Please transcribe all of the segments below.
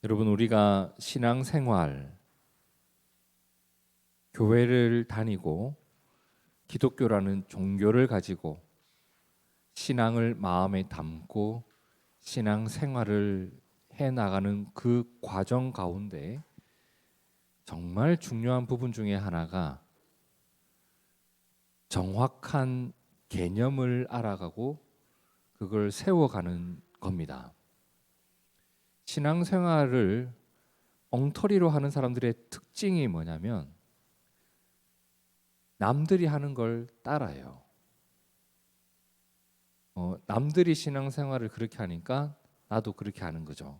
여러분, 우리가 신앙생활, 교회를 다니고 기독교라는 종교를 가지고 신앙을 마음에 담고 신앙생활을 해나가는 그 과정 가운데 정말 중요한 부분 중에 하나가 정확한 개념을 알아가고 그걸 세워가는 겁니다. 신앙생활을 엉터리로 하는 사람들의 특징이 뭐냐면 남들이 하는 걸 따라요. 남들이 신앙생활을 그렇게 하니까 나도 그렇게 하는 거죠.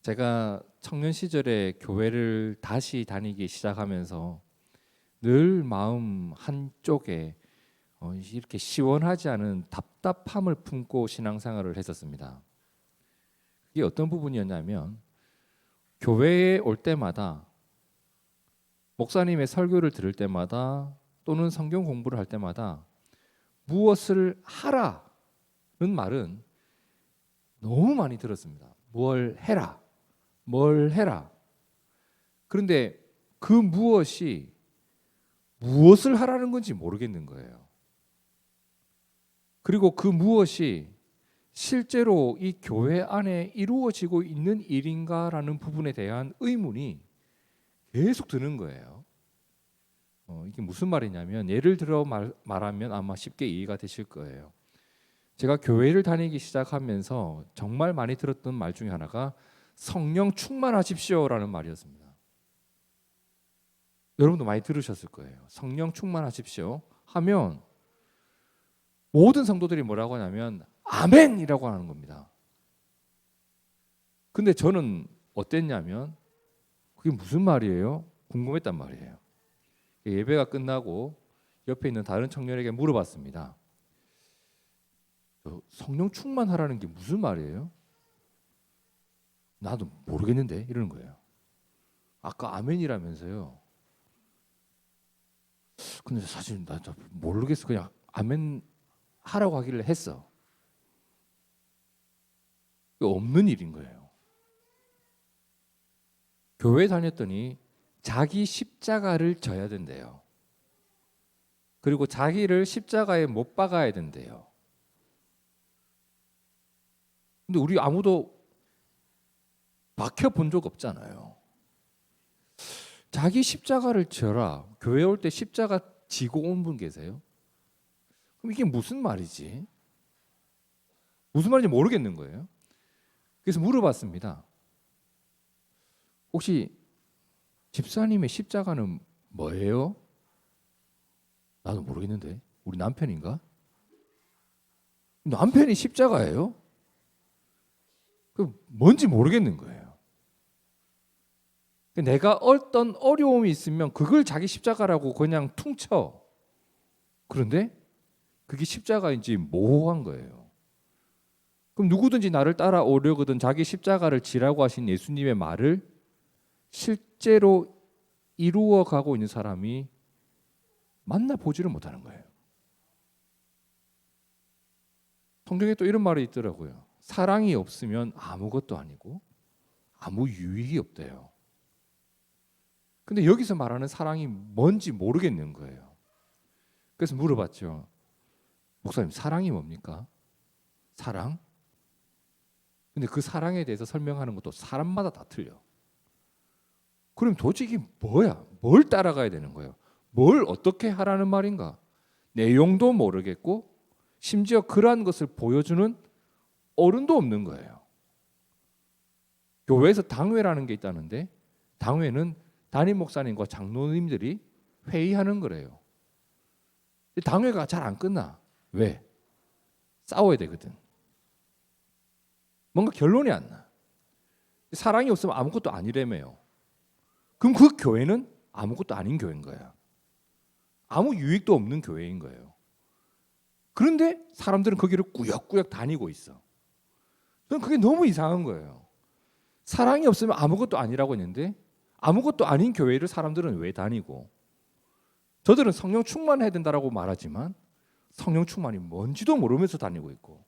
제가 청년 시절에 교회를 다시 다니기 시작하면서 늘 마음 한쪽에 이렇게 시원하지 않은 답답함을 품고 신앙생활을 했었습니다. 이게 어떤 부분이었냐면 교회에 올 때마다 목사님의 설교를 들을 때마다 또는 성경 공부를 할 때마다 무엇을 하라는 말은 너무 많이 들었습니다. 뭘 해라, 뭘 해라. 그런데 그 무엇이 무엇을 하라는 건지 모르겠는 거예요. 그리고 그 무엇이 실제로 이 교회 안에 이루어지고 있는 일인가라는 부분에 대한 의문이 계속 드는 거예요. 이게 무슨 말이냐면 예를 들어 말하면 아마 쉽게 이해가 되실 거예요. 제가 교회를 다니기 시작하면서 정말 많이 들었던 말 중에 하나가 성령 충만하십시오라는 말이었습니다. 여러분도 많이 들으셨을 거예요. 성령 충만하십시오 하면 모든 성도들이 뭐라고 하냐면 아멘이라고 하는 겁니다. 근데 저는 어땠냐면 그게 무슨 말이에요? 궁금했단 말이에요. 예배가 끝나고 옆에 있는 다른 청년에게 물어봤습니다. 성령 충만하라는 게 무슨 말이에요? 나도 모르겠는데 이러는 거예요. 아까 아멘이라면서요. 근데 사실 나 모르겠어. 그냥 아멘 하라고 하길래 했어. 없는 일인 거예요. 교회 다녔더니 자기 십자가를 져야 된대요. 그리고 자기를 십자가에 못 박아야 된대요. 근데 우리 아무도 박혀 본 적 없잖아요. 자기 십자가를 져라. 교회 올 때 십자가 지고 온 분 계세요? 그럼 이게 무슨 말이지? 무슨 말인지 모르겠는 거예요. 그래서 물어봤습니다. 혹시 집사님의 십자가는 뭐예요? 나도 모르겠는데. 우리 남편인가? 남편이 십자가예요? 그 뭔지 모르겠는 거예요. 내가 어떤 어려움이 있으면 그걸 자기 십자가라고 그냥 퉁쳐. 그런데 그게 십자가인지 모호한 거예요. 그럼 누구든지 나를 따라오려거든 자기 십자가를 지라고 하신 예수님의 말을 실제로 이루어가고 있는 사람이 만나보지를 못하는 거예요. 성경에 또 이런 말이 있더라고요. 사랑이 없으면 아무것도 아니고 아무 유익이 없대요. 근데 여기서 말하는 사랑이 뭔지 모르겠는 거예요. 그래서 물어봤죠. 목사님, 사랑이 뭡니까? 사랑? 근데 그 사랑에 대해서 설명하는 것도 사람마다 다 틀려. 그럼 도대체 이게 뭐야? 뭘 따라가야 되는 거예요? 뭘 어떻게 하라는 말인가? 내용도 모르겠고 심지어 그러한 것을 보여주는 어른도 없는 거예요. 교회에서 당회라는 게 있다는데 당회는 담임 목사님과 장로님들이 회의하는 거래요. 당회가 잘 안 끝나. 왜? 싸워야 되거든. 뭔가 결론이 안 나. 사랑이 없으면 아무것도 아니래매요. 그럼 그 교회는 아무것도 아닌 교회인 거야. 아무 유익도 없는 교회인 거예요. 그런데 사람들은 거기를 꾸역꾸역 다니고 있어. 저는 그게 너무 이상한 거예요. 사랑이 없으면 아무것도 아니라고 했는데 아무것도 아닌 교회를 사람들은 왜 다니고, 저들은 성령 충만해야 된다라고 말하지만 성령 충만이 뭔지도 모르면서 다니고 있고,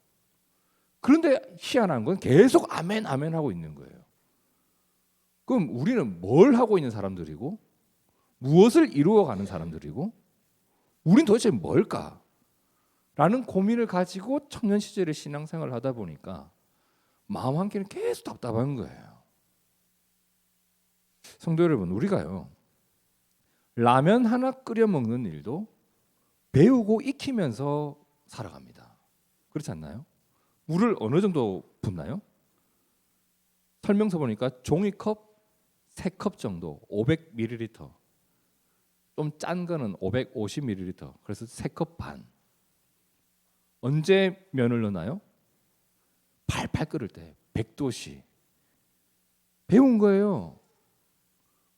그런데 희한한 건 계속 아멘 아멘 하고 있는 거예요. 그럼 우리는 뭘 하고 있는 사람들이고 무엇을 이루어가는 사람들이고 우린 도대체 뭘까? 라는 고민을 가지고 청년 시절에 신앙생활을 하다 보니까 마음 한켠은 계속 답답한 거예요. 성도 여러분, 우리가요 라면 하나 끓여 먹는 일도 배우고 익히면서 살아갑니다. 그렇지 않나요? 물을 어느 정도 붓나요? 설명서 보니까 종이컵 3컵 정도 500ml, 좀 짠 거는 550ml, 그래서 3컵 반. 언제 면을 넣나요? 팔팔 끓을 때 100도씨. 배운 거예요.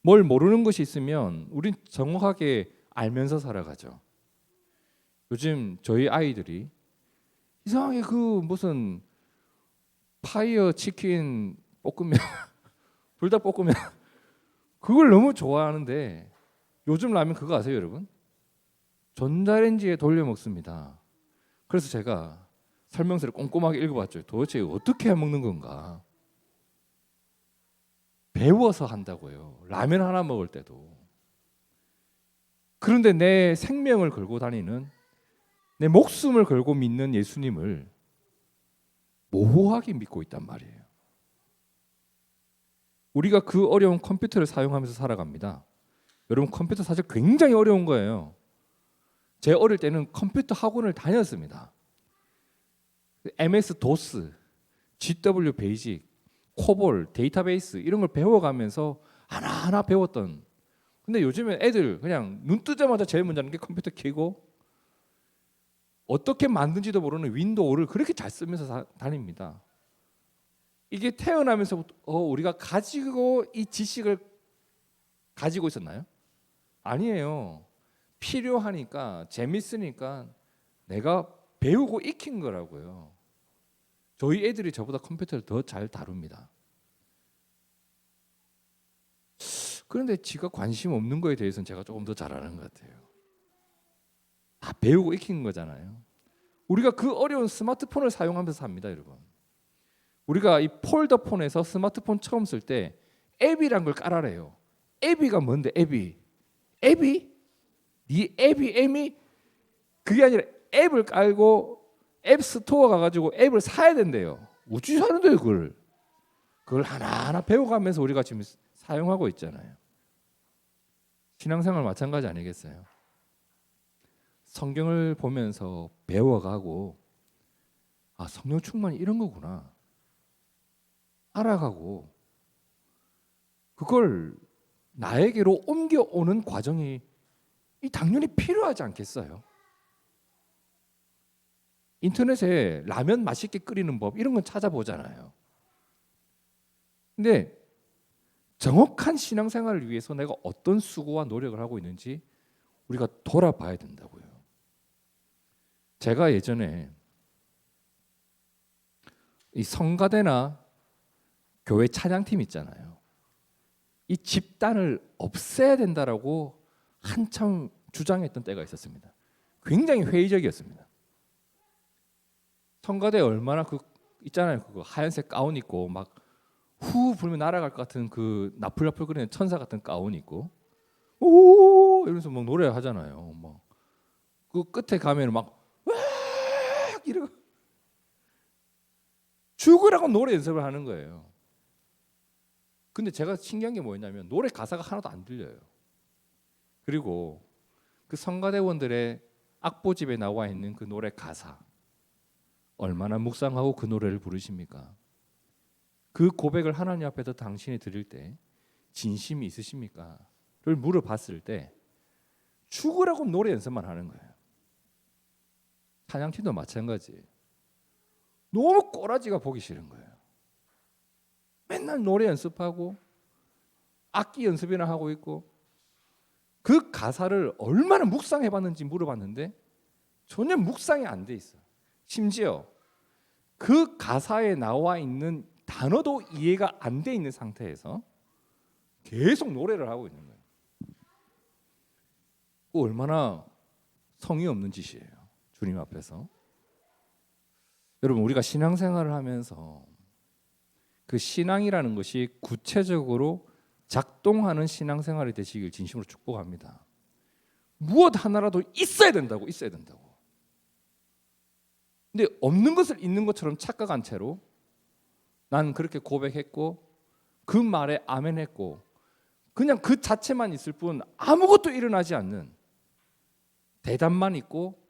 뭘 모르는 것이 있으면 우린 정확하게 알면서 살아가죠. 요즘 저희 아이들이 이상하게 그 무슨 파이어 치킨 볶음면 불닭볶음면 그걸 너무 좋아하는데 요즘 라면 그거 아세요, 여러분? 전자레인지에 돌려 먹습니다. 그래서 제가 설명서를 꼼꼼하게 읽어봤죠. 도대체 어떻게 해 먹는 건가? 배워서 한다고요. 라면 하나 먹을 때도. 그런데 내 생명을 걸고 다니는, 내 목숨을 걸고 믿는 예수님을 모호하게 믿고 있단 말이에요. 우리가 그 어려운 컴퓨터를 사용하면서 살아갑니다. 여러분, 컴퓨터 사실 굉장히 어려운 거예요. 제 어릴 때는 컴퓨터 학원을 다녔습니다. MS 도스, GW 베이직, 코볼, 데이터베이스 이런 걸 배워가면서 하나하나 배웠던. 근데 요즘에 애들 그냥 눈 뜨자마자 제일 먼저 하는 게 컴퓨터 켜고 어떻게 만든지도 모르는 윈도우를 그렇게 잘 쓰면서 다닙니다. 이게 태어나면서부터 우리가 가지고 이 지식을 가지고 있었나요? 아니에요. 필요하니까, 재밌으니까 내가 배우고 익힌 거라고요. 저희 애들이 저보다 컴퓨터를 더 잘 다룹니다. 그런데 지가 관심 없는 거에 대해서는 제가 조금 더 잘하는 것 같아요. 다 배우고 익힌 거잖아요. 우리가 그 어려운 스마트폰을 사용하면서 삽니다, 여러분. 우리가 이 폴더폰에서 스마트폰 처음 쓸 때 앱이란 걸 깔아래요. 앱이가 뭔데? 앱이? 앱이? 네 앱이? 그게 아니라 앱을 깔고 앱 스토어 가가지고 앱을 사야 된대요. 어찌 사는데요, 그걸? 그걸 하나하나 배워가면서 우리가 지금 사용하고 있잖아요. 신앙생활 마찬가지 아니겠어요? 성경을 보면서 배워가고 성령 충만이 이런 거구나 알아가고 그걸 나에게로 옮겨오는 과정이 당연히 필요하지 않겠어요? 인터넷에 라면 맛있게 끓이는 법 이런 건 찾아보잖아요. 근데 정확한 신앙생활을 위해서 내가 어떤 수고와 노력을 하고 있는지 우리가 돌아봐야 된다고요. 제가 예전에 이 성가대나 교회 찬양팀 있잖아요. 이 집단을 없애야 된다라고 한참 주장했던 때가 있었습니다. 굉장히 회의적이었습니다. 성가대 얼마나 있잖아요. 그거 하얀색 가운 입고 막 후 불면 날아갈 것 같은 그 나풀나풀거리는 천사 같은 가운 입고 오 이러면서 막 노래 하잖아요. 막 그 끝에 가면 막 와 이러고 죽으라고 노래 연습을 하는 거예요. 근데 제가 신기한 게 뭐였냐면 노래 가사가 하나도 안 들려요. 그리고 그 성가대원들의 악보집에 나와 있는 그 노래 가사 얼마나 묵상하고 그 노래를 부르십니까? 그 고백을 하나님 앞에서 당신이 드릴 때 진심이 있으십니까? 를 물어봤을 때 죽으라고 노래 연습만 하는 거예요. 찬양팀도 마찬가지. 너무 꼬라지가 보기 싫은 거예요. 맨날 노래 연습하고 악기 연습이나 하고 있고 그 가사를 얼마나 묵상해봤는지 물어봤는데 전혀 묵상이 안 돼 있어. 심지어 그 가사에 나와 있는 단어도 이해가 안 돼 있는 상태에서 계속 노래를 하고 있는 거예요. 그 얼마나 성의 없는 짓이에요. 주님 앞에서. 여러분 우리가 신앙생활을 하면서 그 신앙이라는 것이 구체적으로 작동하는 신앙생활이 되시길 진심으로 축복합니다. 무엇 하나라도 있어야 된다고, 있어야 된다고. 근데 없는 것을 있는 것처럼 착각한 채로 난 그렇게 고백했고 그 말에 아멘했고 그냥 그 자체만 있을 뿐 아무것도 일어나지 않는, 대답만 있고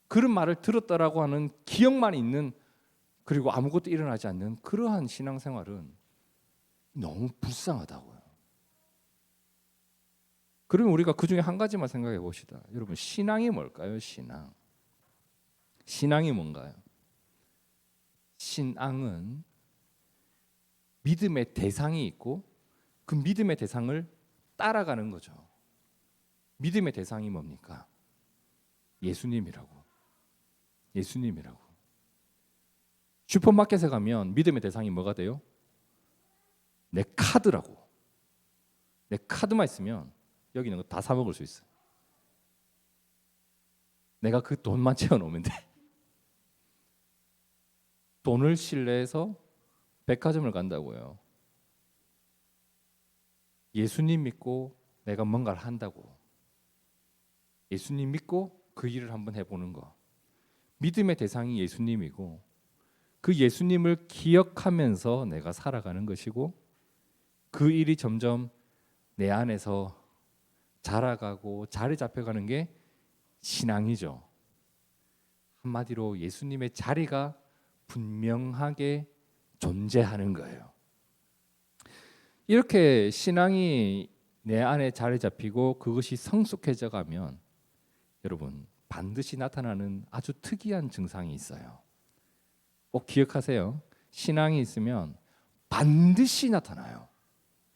그런 말을 들었다라고 하는 기억만 있는, 그리고 아무것도 일어나지 않는 그러한 신앙생활은 너무 불쌍하다고요. 그러면 우리가 그 중에 한 가지만 생각해 봅시다. 여러분, 신앙이 뭘까요? 신앙이 뭔가요? 신앙은 믿음의 대상이 있고 그 믿음의 대상을 따라가는 거죠. 믿음의 대상이 뭡니까? 예수님이라고. 슈퍼마켓에 가면 믿음의 대상이 뭐가 돼요? 내 카드라고. 내 카드만 있으면 여기 있는 거 다 사 먹을 수 있어요. 내가 그 돈만 채워놓으면 돼. 돈을 신뢰해서 백화점을 간다고요. 예수님 믿고 내가 뭔가를 한다고. 예수님 믿고 그 일을 한번 해보는 거. 믿음의 대상이 예수님이고 그 예수님을 기억하면서 내가 살아가는 것이고 그 일이 점점 내 안에서 자라가고 자리 잡혀가는 게 신앙이죠. 한마디로 예수님의 자리가 분명하게 존재하는 거예요. 이렇게 신앙이 내 안에 자리 잡히고 그것이 성숙해져 가면 여러분 반드시 나타나는 아주 특이한 증상이 있어요. 꼭 기억하세요. 신앙이 있으면 반드시 나타나요.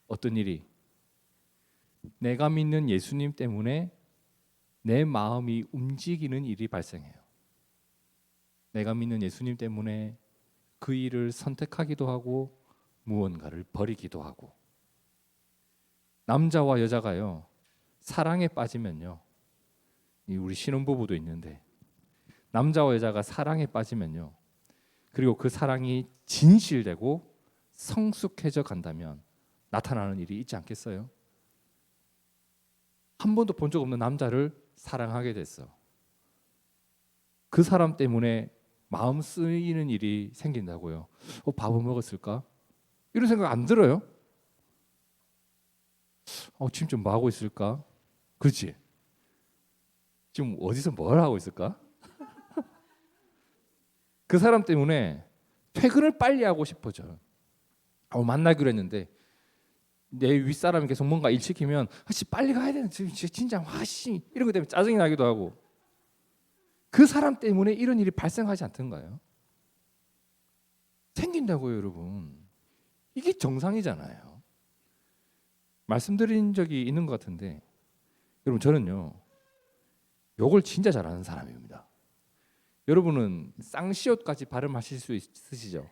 어떤 일이? 내가 믿는 예수님 때문에 내 마음이 움직이는 일이 발생해요. 내가 믿는 예수님 때문에 그 일을 선택하기도 하고 무언가를 버리기도 하고. 남자와 여자가요, 사랑에 빠지면요, 우리 신혼부부도 있는데 남자와 여자가 사랑에 빠지면요, 그리고 그 사랑이 진실되고 성숙해져 간다면 나타나는 일이 있지 않겠어요? 한 번도 본 적 없는 남자를 사랑하게 됐어. 그 사람 때문에 마음 쓰이는 일이 생긴다고요. 밥은 먹었을까? 이런 생각 안 들어요? 지금 좀 뭐 하고 있을까? 그렇지? 지금 어디서 뭘 하고 있을까? 그 사람 때문에 퇴근을 빨리 하고 싶어져. 만나기로 했는데 내 윗사람이 계속 뭔가 일 시키면 빨리 가야 되는, 진짜 화씨 이런 것 때문에 짜증이 나기도 하고. 그 사람 때문에 이런 일이 발생하지 않던가요? 생긴다고요, 여러분. 이게 정상이잖아요. 말씀드린 적이 있는 것 같은데 여러분, 저는요 욕을 진짜 잘하는 사람입니다. 여러분은 쌍시옷까지 발음하실 수 있으시죠?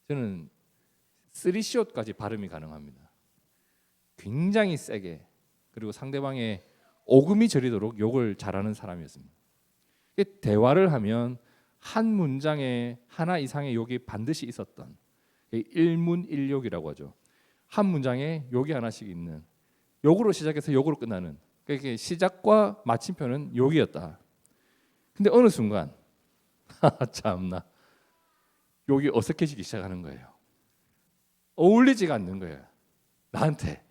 저는 쓰리시옷까지 발음이 가능합니다. 굉장히 세게, 그리고 상대방의 오금이 저리도록 욕을 잘하는 사람이었습니다. 대화를 하면 한 문장에 하나 이상의 욕이 반드시 있었던, 일문일욕이라고 하죠. 한 문장에 욕이 하나씩 있는, 욕으로 시작해서 욕으로 끝나는, 그러니까 시작과 마침표는 욕이었다. 근데 어느 순간 참나 욕이 어색해지기 시작하는 거예요. 어울리지가 않는 거예요. 나한테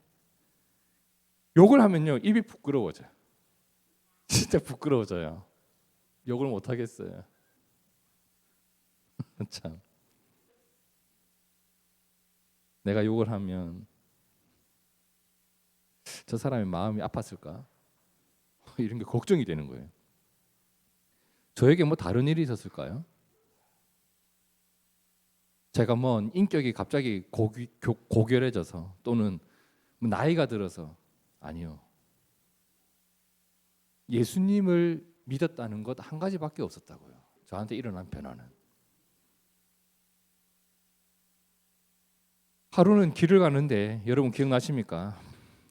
욕을 하면요 입이 부끄러워져요. 진짜 부끄러워져요. 욕을 못 하겠어요. 참, 내가 욕을 하면 저 사람의 마음이 아팠을까? 이런 게 걱정이 되는 거예요. 저에게 뭐 다른 일이 있었을까요? 제가 뭐 인격이 갑자기 고결해져서 또는 뭐 나이가 들어서, 아니요. 예수님을 믿었다는 것 한 가지밖에 없었다고요. 저한테 일어난 변화는. 하루는 길을 가는데, 여러분 기억나십니까?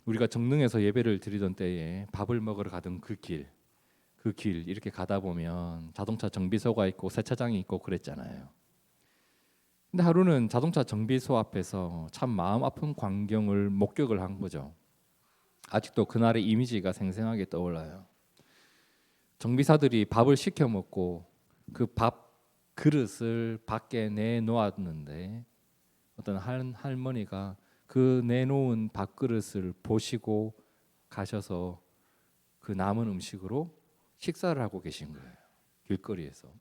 우리가 정릉에서 예배를 드리던 때에 밥을 먹으러 가던 그 길 이렇게 가다 보면 자동차 정비소가 있고 세차장이 있고 그랬잖아요. 근데 하루는 자동차 정비소 앞에서 참 마음 아픈 광경을 목격을 한 거죠. 아직도 그날의 이미지가 생생하게 떠올라요. 정비사들이 밥을 시켜 먹고 그 밥 그릇을 밖에 내놓았는데 어떤 할머니가 그 내놓은 밥그릇을 보시고 가셔서 그 남은 음식으로 식사를 하고 계신 거예요. 길거리에서.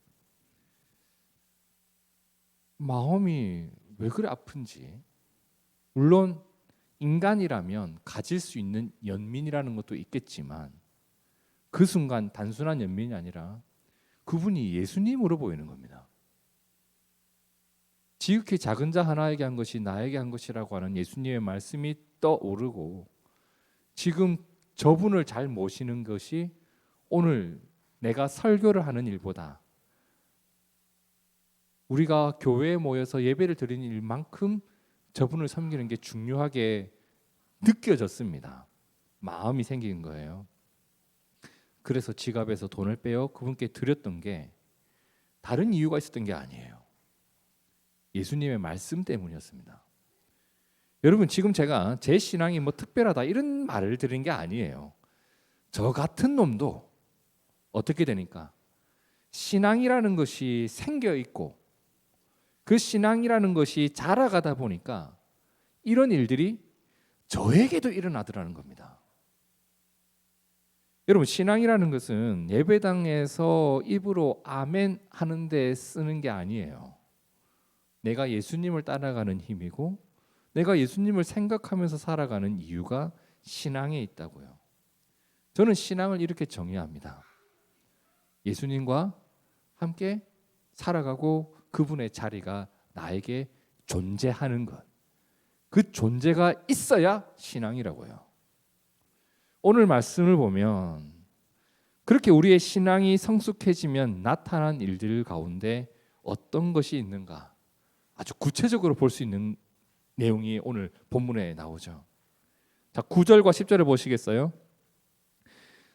마음이 왜 그래 아픈지. 물론 인간이라면 가질 수 있는 연민이라는 것도 있겠지만 그 순간 단순한 연민이 아니라 그분이 예수님으로 보이는 겁니다. 지극히 작은 자 하나에게 한 것이 나에게 한 것이라고 하는 예수님의 말씀이 떠오르고 지금 저분을 잘 모시는 것이 오늘 내가 설교를 하는 일보다 우리가 교회에 모여서 예배를 드리는 일만큼 저분을 섬기는 게 중요하게 느껴졌습니다. 마음이 생긴 거예요. 그래서 지갑에서 돈을 빼어 그분께 드렸던 게 다른 이유가 있었던 게 아니에요. 예수님의 말씀 때문이었습니다. 여러분 지금 제가 제 신앙이 뭐 특별하다 이런 말을 드린 게 아니에요. 저 같은 놈도 어떻게 되니까 신앙이라는 것이 생겨 있고 그 신앙이라는 것이 자라가다 보니까 이런 일들이 저에게도 일어나더라는 겁니다. 여러분 신앙이라는 것은 예배당에서 입으로 아멘 하는데 쓰는 게 아니에요. 내가 예수님을 따라가는 힘이고 내가 예수님을 생각하면서 살아가는 이유가 신앙에 있다고요. 저는 신앙을 이렇게 정의합니다. 예수님과 함께 살아가고 그분의 자리가 나에게 존재하는 것. 그 존재가 있어야 신앙이라고요. 오늘 말씀을 보면 그렇게 우리의 신앙이 성숙해지면 나타난 일들 가운데 어떤 것이 있는가 아주 구체적으로 볼 수 있는 내용이 오늘 본문에 나오죠. 자, 9절과 10절을 보시겠어요?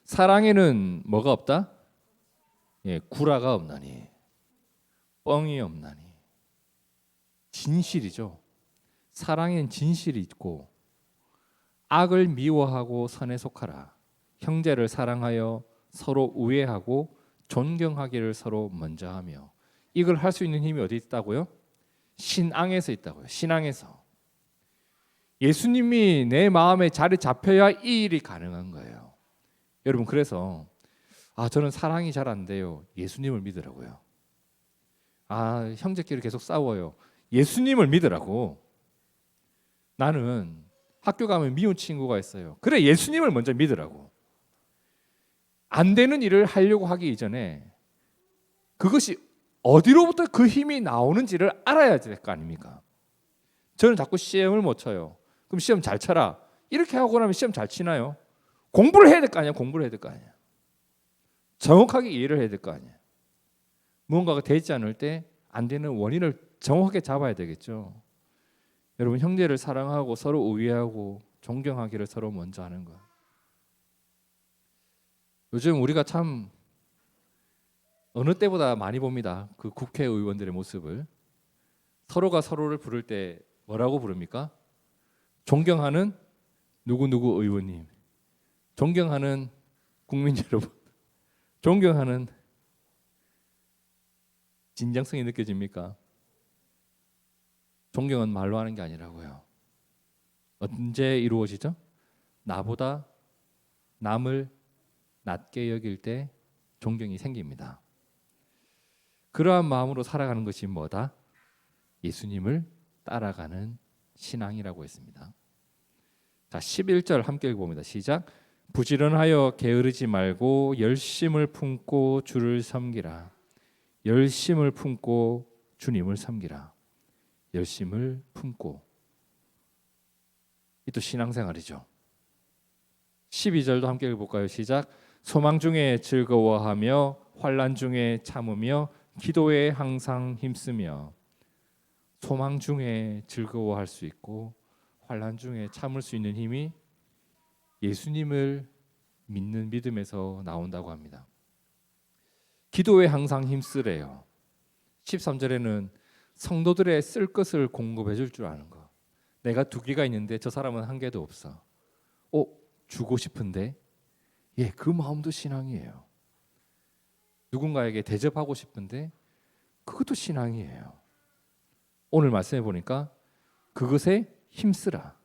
사랑에는 뭐가 없다? 예, 구라가 없나니 뻥이 없나니 진실이죠. 사랑엔 진실이 있고 악을 미워하고 선에 속하라. 형제를 사랑하여 서로 우애하고 존경하기를 서로 먼저 하며. 이걸 할 수 있는 힘이 어디 있다고요? 신앙에서 있다고요. 신앙에서. 예수님이 내 마음에 자리 잡혀야 이 일이 가능한 거예요. 여러분 그래서 저는 사랑이 잘 안 돼요. 예수님을 믿으라고요. 형제끼리 계속 싸워요. 예수님을 믿으라고. 나는 학교 가면 미운 친구가 있어요. 그래 예수님을 먼저 믿으라고. 안 되는 일을 하려고 하기 이전에 그것이 어디로부터 그 힘이 나오는지를 알아야 될 거 아닙니까? 저는 자꾸 시험을 못 쳐요. 그럼 시험 잘 쳐라. 이렇게 하고 나면 시험 잘 치나요? 공부를 해야 될 거 아니야. 공부를 해야 될 거 아니야. 정확하게 이해를 해야 될 거 아니야. 무언가가 되지 않을 때 안 되는 원인을 정확하게 잡아야 되겠죠. 여러분 형제를 사랑하고 서로 우애하고 존경하기를 서로 먼저 하는 것. 요즘 우리가 참 어느 때보다 많이 봅니다. 그 국회의원들의 모습을. 서로가 서로를 부를 때 뭐라고 부릅니까? 존경하는 누구누구 의원님, 존경하는 국민 여러분, 존경하는. 진정성이 느껴집니까? 존경은 말로 하는 게 아니라고요. 언제 이루어지죠? 나보다 남을 낮게 여길 때 존경이 생깁니다. 그러한 마음으로 살아가는 것이 뭐다? 예수님을 따라가는 신앙이라고 했습니다. 자, 11절 함께 읽어봅니다. 시작. 부지런하여 게으르지 말고 열심을 품고 주를 섬기라. 열심을 품고 주님을 섬기라. 열심을 품고. 이 또 신앙생활이죠. 12절도 함께 읽어볼까요? 시작. 소망 중에 즐거워하며 환난 중에 참으며 기도에 항상 힘쓰며. 소망 중에 즐거워할 수 있고 환난 중에 참을 수 있는 힘이 예수님을 믿는 믿음에서 나온다고 합니다. 기도에 항상 힘쓰래요. 13절에는 성도들의 쓸 것을 공급해 줄 줄 아는 거. 내가 2개가 있는데 저 사람은 1개도 없어. 주고 싶은데 그 마음도 신앙이에요. 누군가에게 대접하고 싶은데 그것도 신앙이에요. 오늘 말씀해 보니까 그것에 힘쓰라.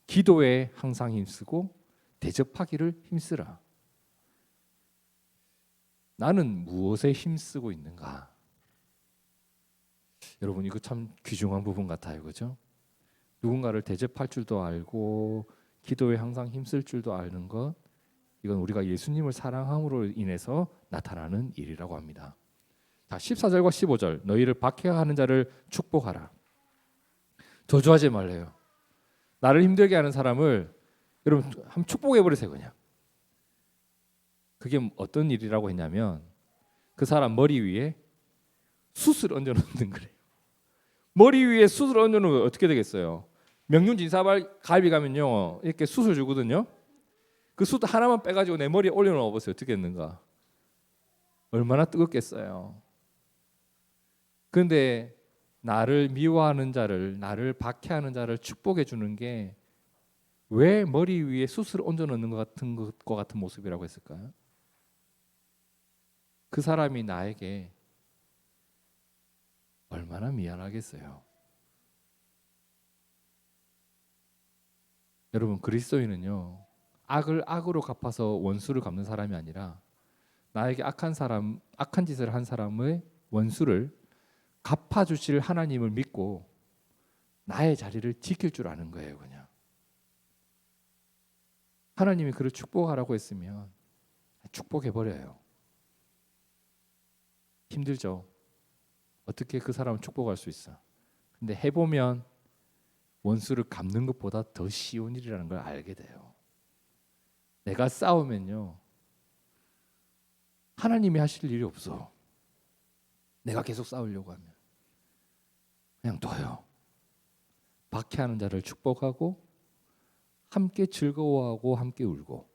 기도에 항상 힘쓰고 대접하기를 힘쓰라. 나는 무엇에 힘쓰고 있는가? 여러분 이거 참 귀중한 부분 같아요. 그죠? 누군가를 대접할 줄도 알고 기도에 항상 힘쓸 줄도 아는 것, 이건 우리가 예수님을 사랑함으로 인해서 나타나는 일이라고 합니다. 자, 14절과 15절. 너희를 박해하는 자를 축복하라. 저주하지 말래요. 나를 힘들게 하는 사람을 여러분 한번 축복해 버리세요. 그냥. 그게 어떤 일이라고 했냐면 그 사람 머리 위에 숯을 얹어 놓는 거래요. 머리 위에 숯을 얹어 놓으면 어떻게 되겠어요? 명륜 진사발 갈비 가면요 이렇게 숯을 주거든요. 그 숯 하나만 빼가지고 내 머리에 올려놓아 보세요. 어떻게 했는가? 얼마나 뜨겁겠어요. 그런데 나를 미워하는 자를, 나를 박해하는 자를 축복해 주는 게 왜 머리 위에 숯을 얹어 놓는 것 같은 모습이라고 했을까요? 그 사람이 나에게 얼마나 미안하겠어요. 여러분 그리스도인은요 악을 악으로 갚아서 원수를 갚는 사람이 아니라 나에게 악한 짓을 한 사람의 원수를 갚아주실 하나님을 믿고 나의 자리를 지킬 줄 아는 거예요. 그냥 하나님이 그를 축복하라고 했으면 축복해버려요. 힘들죠. 어떻게 그 사람을 축복할 수 있어? 근데 해보면 원수를 갚는 것보다 더 쉬운 일이라는 걸 알게 돼요. 내가 싸우면요 하나님이 하실 일이 없어. 내가 계속 싸우려고 하면 그냥 둬요. 박해하는 자를 축복하고 함께 즐거워하고 함께 울고.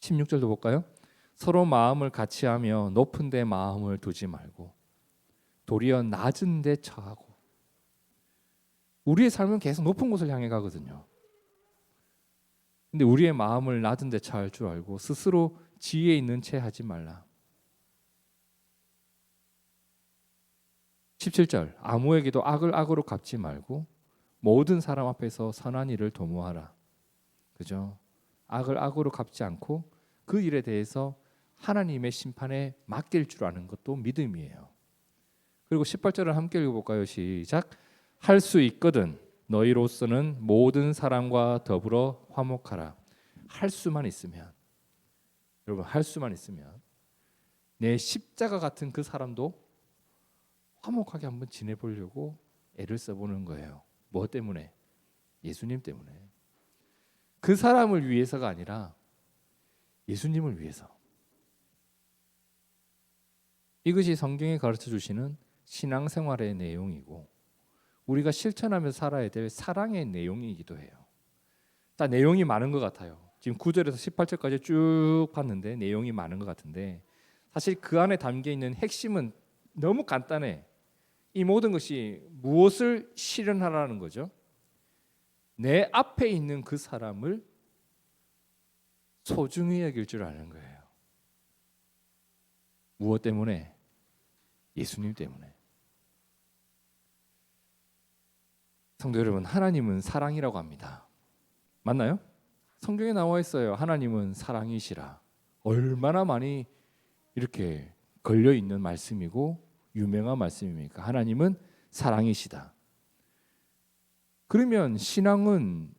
16절도 볼까요? 서로 마음을 같이 하며 높은 데 마음을 두지 말고 도리어 낮은 데 처하고. 우리의 삶은 계속 높은 곳을 향해 가거든요. 근데 우리의 마음을 낮은 데 처할 줄 알고 스스로 지혜 있는 채 하지 말라. 17절 아무에게도 악을 악으로 갚지 말고 모든 사람 앞에서 선한 일을 도모하라. 그죠? 악을 악으로 갚지 않고 그 일에 대해서 하나님의 심판에 맡길 줄 아는 것도 믿음이에요. 그리고 18절을 함께 읽어볼까요? 시작. 할 수 있거든 너희로서는 모든 사람과 더불어 화목하라. 할 수만 있으면, 여러분 할 수만 있으면 내 십자가 같은 그 사람도 화목하게 한번 지내보려고 애를 써보는 거예요. 뭐 때문에? 예수님 때문에. 그 사람을 위해서가 아니라 예수님을 위해서. 이것이 성경에 가르쳐 주시는 신앙생활의 내용이고 우리가 실천하면서 살아야 될 사랑의 내용이기도 해요. 자, 내용이 많은 것 같아요. 지금 9절에서 18절까지 쭉 봤는데 내용이 많은 것 같은데 사실 그 안에 담겨 있는 핵심은 너무 간단해. 이 모든 것이 무엇을 실현하라는 거죠? 내 앞에 있는 그 사람을 소중히 여길 줄 아는 거예요. 무엇 때문에? 예수님 때문에. 성도 여러분, 하나님은 사랑이라고 합니다. 맞나요? 성경에 나와 있어요. 하나님은 사랑이시라. 얼마나 많이 이렇게 걸려 있는 말씀이고 유명한 말씀입니까? 하나님은 사랑이시다. 그러면 신앙은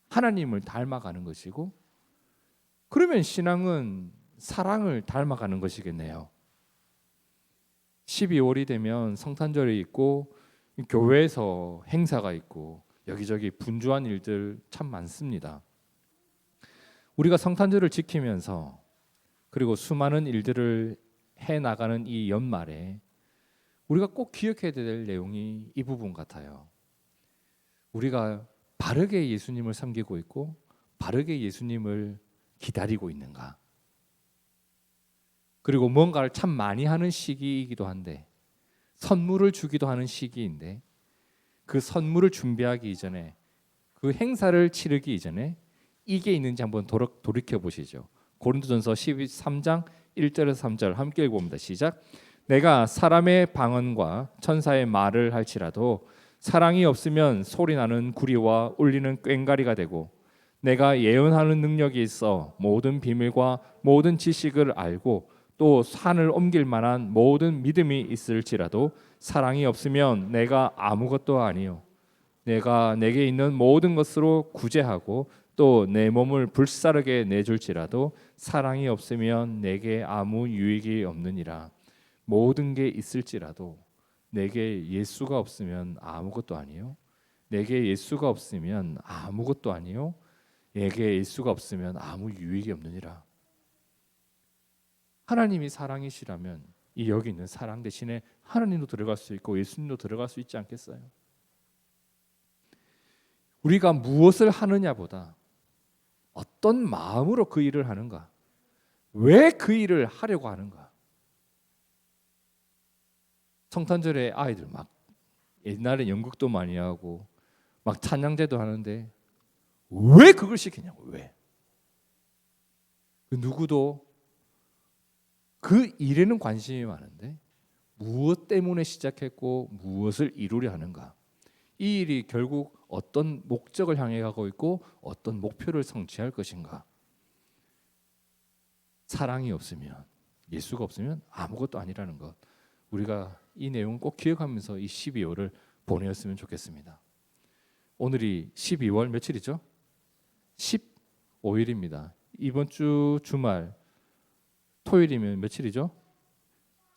하나님을 닮아가는 것이고 그러면 신앙은 사랑을 닮아가는 것이겠네요. 12월이 되면 성탄절이 있고 교회에서 행사가 있고 여기저기 분주한 일들 참 많습니다. 우리가 성탄절을 지키면서 그리고 수많은 일들을 해나가는 이 연말에 우리가 꼭 기억해야 될 내용이 이 부분 같아요. 우리가 바르게 예수님을 섬기고 있고 바르게 예수님을 기다리고 있는가? 그리고 뭔가를 참 많이 하는 시기이기도 한데 선물을 주기도 하는 시기인데 그 선물을 준비하기 이전에 그 행사를 치르기 이전에 이게 있는지 한번 돌이켜 보시죠. 고린도전서 13장 1절에서 3절 함께 읽어봅니다. 시작. 내가 사람의 방언과 천사의 말을 할지라도 사랑이 없으면 소리나는 구리와 울리는 꽹과리가 되고 내가 예언하는 능력이 있어 모든 비밀과 모든 지식을 알고 또 산을 옮길 만한 모든 믿음이 있을지라도 사랑이 없으면 내가 아무것도 아니요 내가 내게 있는 모든 것으로 구제하고 또 내 몸을 불사르게 내줄지라도 사랑이 없으면 내게 아무 유익이 없느니라. 모든 게 있을지라도 내게 예수가 없으면 아무것도 아니요 내게 예수가 없으면 아무것도 아니요 내게 예수가 없으면 아무 유익이 없느니라. 하나님이 사랑이시라면 이 여기 있는 사랑 대신에 하나님도 들어갈 수 있고 예수님도 들어갈 수 있지 않겠어요? 우리가 무엇을 하느냐보다 어떤 마음으로 그 일을 하는가, 왜 그 일을 하려고 하는가. 성탄절에 아이들 막 옛날에 연극도 많이 하고 막 찬양제도 하는데 왜 그걸 시키냐고. 왜? 그 누구도 그 일에는 관심이 많은데 무엇 때문에 시작했고 무엇을 이루려 하는가. 이 일이 결국 어떤 목적을 향해 가고 있고 어떤 목표를 성취할 것인가. 사랑이 없으면, 예수가 없으면 아무것도 아니라는 것, 우리가 이 내용을 꼭 기억하면서 이 12월을 보내었으면 좋겠습니다. 오늘이 12월 며칠이죠? 15일입니다. 이번 주 주말 토요일이면 며칠이죠?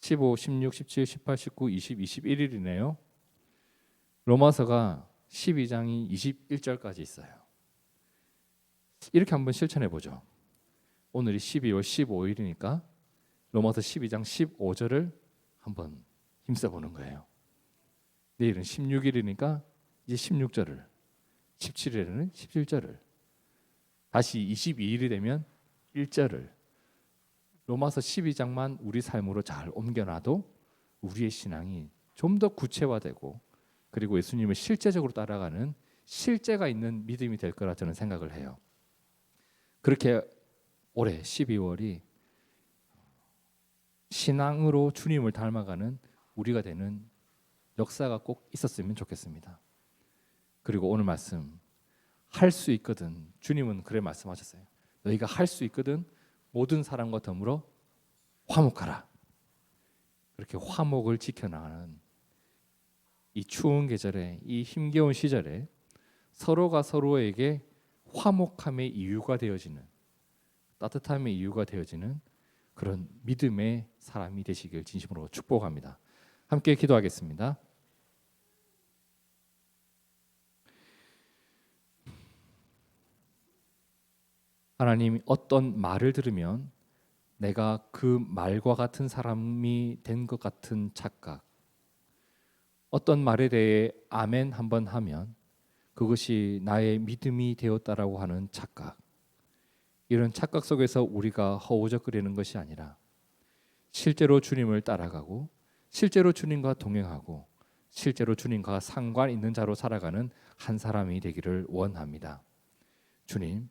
15, 16, 17, 18, 19, 20, 21일이네요. 로마서가 12장이 21절까지 있어요. 이렇게 한번 실천해 보죠. 오늘이 12월 15일이니까 로마서 12장 15절을 한번 힘써 보는 거예요. 내일은 16일이니까 이제 16절을, 17일에는 17절을, 다시 22일이 되면 1절을, 로마서 12장만 우리 삶으로 잘 옮겨놔도 우리의 신앙이 좀 더 구체화되고 그리고 예수님을 실제적으로 따라가는 실제가 있는 믿음이 될 거라 저는 생각을 해요. 그렇게 올해 12월이 신앙으로 주님을 닮아가는 우리가 되는 역사가 꼭 있었으면 좋겠습니다. 그리고 오늘 말씀, 할 수 있거든. 주님은 그래 말씀하셨어요. 너희가 할 수 있거든. 모든 사람과 더불어 화목하라. 그렇게 화목을 지켜나가는 이 추운 계절에, 이 힘겨운 시절에 서로가 서로에게 화목함의 이유가 되어지는, 따뜻함의 이유가 되어지는 그런 믿음의 사람이 되시길 진심으로 축복합니다. 함께 기도하겠습니다. 하나님, 어떤 말을 들으면 내가 그 말과 같은 사람이 된 것 같은 착각, 어떤 말에 대해 아멘 한번 하면 그것이 나의 믿음이 되었다라고 하는 착각, 이런 착각 속에서 우리가 허우적거리는 것이 아니라 실제로 주님을 따라가고 실제로 주님과 동행하고 실제로 주님과 상관 있는 자로 살아가는 한 사람이 되기를 원합니다. 주님,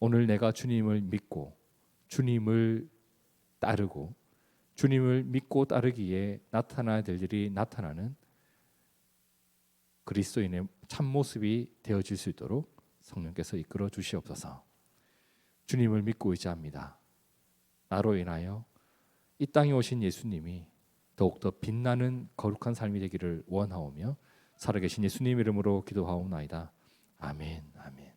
오늘 내가 주님을 믿고 주님을 따르고 주님을 믿고 따르기에 나타나야 될 일이 나타나는 그리스도인의 참모습이 되어질 수 있도록 성령께서 이끌어 주시옵소서. 주님을 믿고 의지합니다. 나로 인하여 이 땅에 오신 예수님이 더욱더 빛나는 거룩한 삶이 되기를 원하오며 살아계신 예수님 이름으로 기도하옵나이다. 아멘. 아멘.